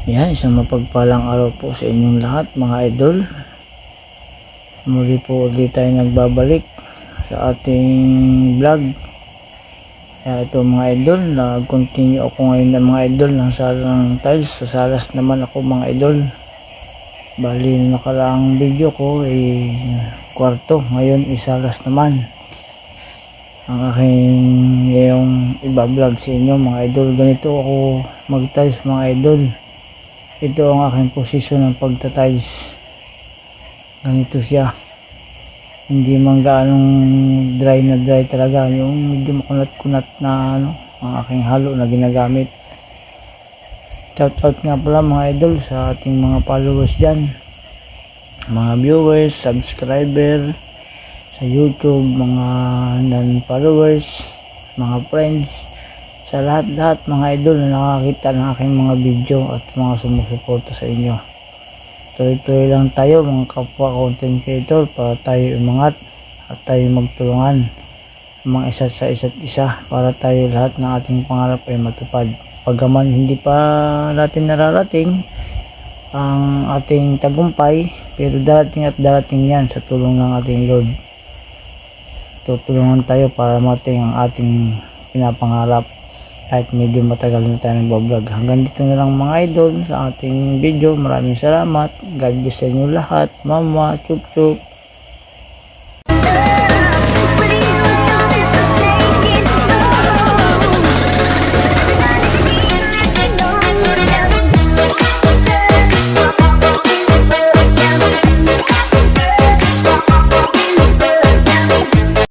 Yan, isang mapagpalang araw po sa inyong lahat mga idol. Muli po ulit tayo nagbabalik sa ating vlog. Kaya ito mga idol, nag-continue ako ngayon ng mga idol ng salang tiles. Sa salas naman ako mga idol. Bali na nakaraang video ko ay kwarto, ngayon isalas naman ang aking ngayong iba-vlog sa inyo mga idol. Ganito ako mag-tiles mga idol. Ito ang aking posisyon ng pagtatiles. Ganito siya. Hindi man gaanong dry na dry talaga. Yung medyo makunat-kunat na ang aking halo na ginagamit. Shout out nga pala mga idol sa ating mga followers dyan. Mga viewers, subscriber sa YouTube, mga non-followers, mga friends. Sa lahat-lahat mga idol na nakakita ng aking mga video at mga sumusuporta sa inyo. Tuloy-tuloy lang tayo mga kapwa content creator para tayo umangat at tayo magtulungan mga isa sa isa't isa para tayo lahat ng ating pangarap ay matupad. Pagaman hindi pa natin nararating ang ating tagumpay, pero darating at darating yan sa tulong ng ating Lord. Tutulungan tayo para mating ang ating pinapangarap. Kahit medyo matagal na tayo nagbablog. Hanggang dito na lang mga idol sa ating video. Maraming salamat. God bless sa inyo lahat. Mama, chup chup.